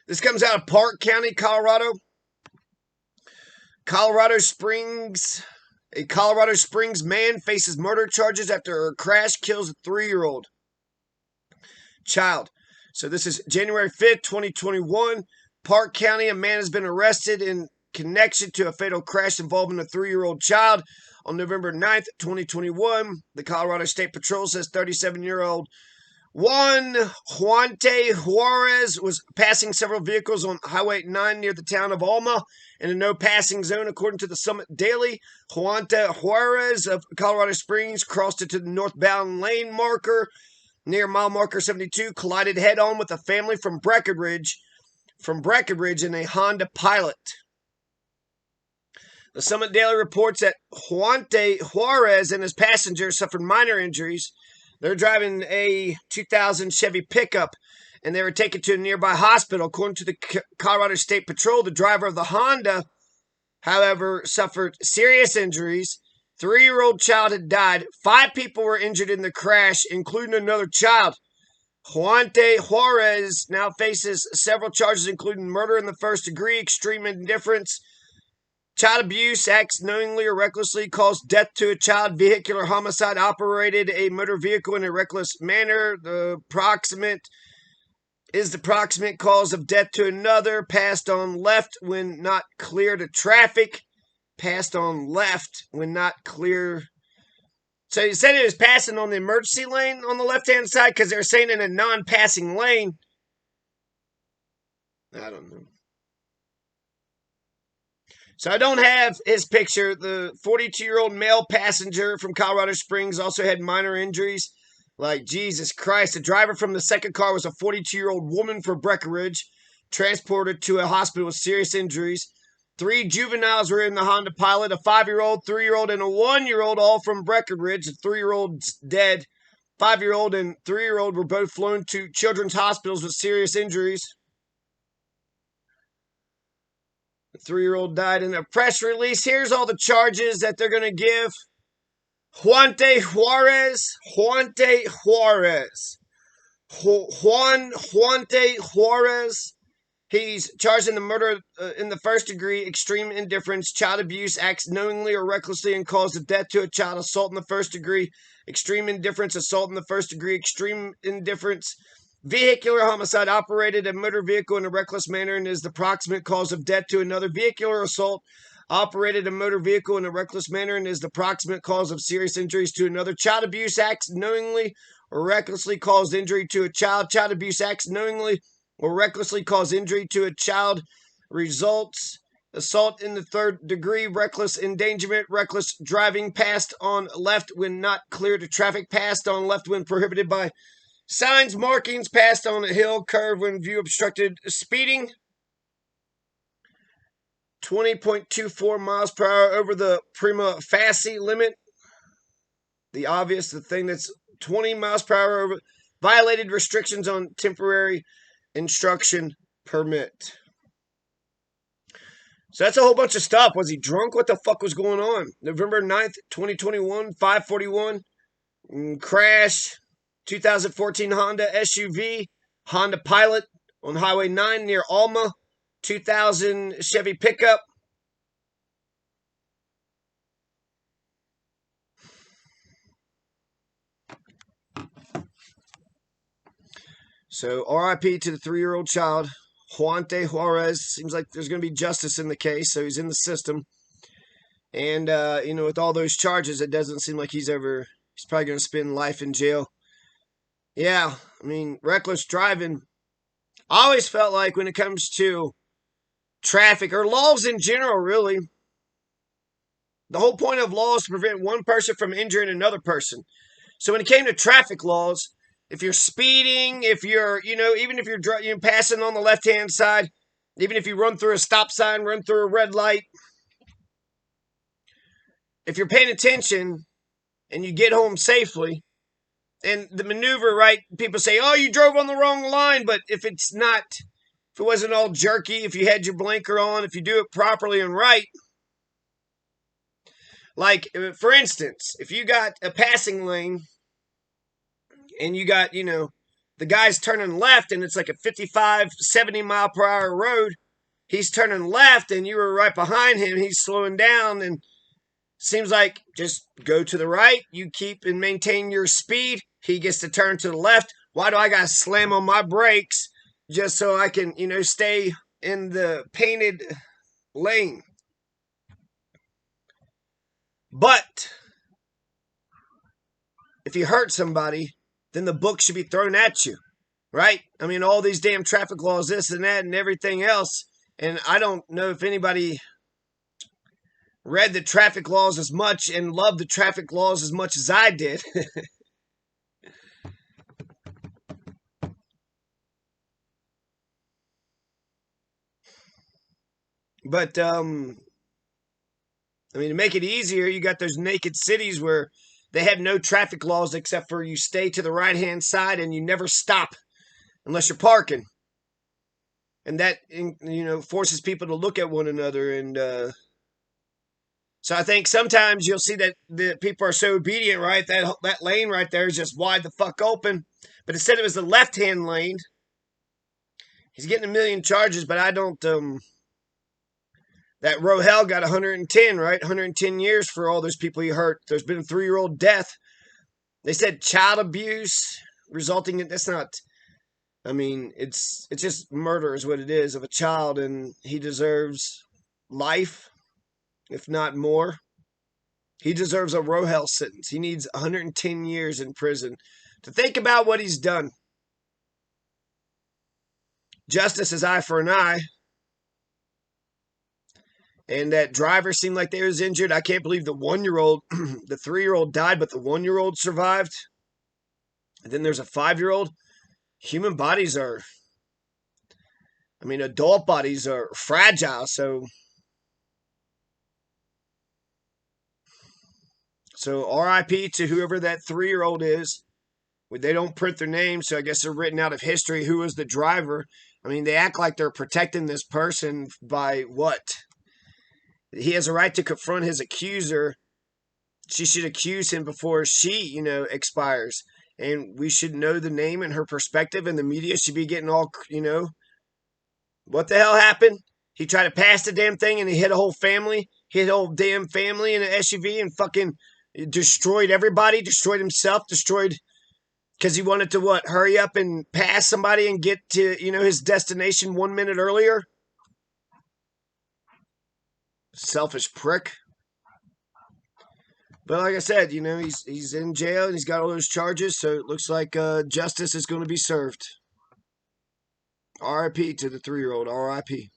This comes out of Park County, Colorado. Colorado Springs. A Colorado Springs man faces murder charges after a crash kills a 3-year-old child. So this is January 5th, 2021. Park County, a man has been arrested in connection to a fatal crash involving a 3-year-old child. On November 9th, 2021, the Colorado State Patrol says 37-year-old Juan Huande Juarez was passing several vehicles on Highway 9 near the town of Alma in a no-passing zone. According to the Summit Daily, Juante Juarez of Colorado Springs crossed into the northbound lane marker near mile marker 72, collided head-on with a family from Breckenridge in a Honda Pilot. The Summit Daily reports that Juante Juarez and his passenger suffered minor injuries. They're driving a 2000 Chevy pickup, and they were taken to a nearby hospital. According to the Colorado State Patrol, the driver of the Honda, however, suffered serious injuries. 3-year-old child had died. 5 people were injured in the crash, including another child. Juante Juarez now faces several charges, including murder in the first degree, extreme indifference, child abuse, acts knowingly or recklessly caused death to a child, vehicular homicide, operated a motor vehicle in a reckless manner. The proximate cause of death to another, passed on left when not clear to traffic. Passed on left when not clear. So you said it was passing on the emergency lane on the left-hand side because they're saying in a non-passing lane. I don't know. So I don't have his picture. The 42-year-old male passenger from Colorado Springs also had minor injuries. Like, Jesus Christ. The driver from the second car was a 42-year-old woman from Breckenridge, transported to a hospital with serious injuries. 3 juveniles were in the Honda Pilot, a 5-year-old, 3-year-old, and a 1-year-old, all from Breckenridge. The 3-year-old's dead. 5-year-old and 3-year-old were both flown to children's hospitals with serious injuries. The 3-year-old died in a press release. Here's all the charges that they're going to give. Juante Juarez. Juante Juarez. He's charged in the murder in the first degree, extreme indifference, child abuse, acts knowingly or recklessly and caused the death to a child, assault in the first degree, extreme indifference, assault in the first degree, extreme indifference, vehicular homicide, operated a motor vehicle in a reckless manner and is the proximate cause of death to another, vehicular assault, operated a motor vehicle in a reckless manner and is the proximate cause of serious injuries to another, child abuse, acts knowingly or recklessly caused injury to a child, child abuse, acts knowingly or recklessly cause injury to a child, results assault in the third degree, reckless endangerment, reckless driving, passed on left when not clear to traffic, passed on left when prohibited by signs, markings, passed on a hill, curve when view obstructed, speeding 20.24 miles per hour over the prima facie limit. The thing that's 20 miles per hour over, violated restrictions on temporary instruction permit. So that's a whole bunch of stuff. Was he drunk? What the fuck was going on? November 9th, 2021, 5:41. Crash. 2014 Honda SUV. Honda Pilot on Highway 9 near Alma. 2000 Chevy pickup. So RIP to the 3-year-old child, Juante Juarez. Seems like there's going to be justice in the case, so he's in the system. And, with all those charges, it doesn't seem like he's probably going to spend life in jail. Yeah, I mean, reckless driving. I always felt like when it comes to traffic, or laws in general, really, the whole point of law is to prevent one person from injuring another person. So when it came to traffic laws, if you're speeding, if you're, even if you're passing on the left-hand side, even if you run through a stop sign, run through a red light, if you're paying attention and you get home safely, and the maneuver, right, people say, oh, you drove on the wrong line, but if it wasn't all jerky, if you had your blinker on, if you do it properly and right, like, for instance, if you got a passing lane, and you got, the guy's turning left and it's like a 55, 70 mile per hour road. He's turning left and you were right behind him. He's slowing down and seems like just go to the right. You keep and maintain your speed. He gets to turn to the left. Why do I got to slam on my brakes just so I can, stay in the painted lane? But if you hurt somebody, then the book should be thrown at you, right? I mean, all these damn traffic laws, this and that and everything else. And I don't know if anybody read the traffic laws as much and loved the traffic laws as much as I did. But, to make it easier, you got those naked cities where they have no traffic laws except for you stay to the right-hand side and you never stop unless you're parking. And that, forces people to look at one another. And so I think sometimes you'll see that the people are so obedient, right? That lane right there is just wide the fuck open. But instead it was the left-hand lane. He's getting 1 million charges, but I don't... That Rohel got 110, right? 110 years for all those people he hurt. There's been a 3-year-old death. They said child abuse resulting in... That's not... it's just murder is what it is of a child, and he deserves life, if not more. He deserves a Rohel sentence. He needs 110 years in prison to think about what he's done. Justice is eye for an eye. And that driver seemed like they was injured. I can't believe the 1-year-old, the 3-year-old died, but the 1-year-old survived. And then there's a 5-year-old. Human bodies are, adult bodies are fragile. So RIP to whoever that 3-year-old is. They don't print their name, so I guess they're written out of history. Who was the driver? They act like they're protecting this person by what? He has a right to confront his accuser. She should accuse him before she, expires. And we should know the name and her perspective, and the media should be getting all, what the hell happened? He tried to pass the damn thing and he hit a whole family. Hit a whole damn family in an SUV and fucking destroyed everybody, destroyed himself, because he wanted to what? Hurry up and pass somebody and get to, his destination 1 minute earlier? Selfish prick. But like I said, he's in jail and he's got all those charges, so it looks like justice is going to be served. RIP to the 3-year-old. RIP.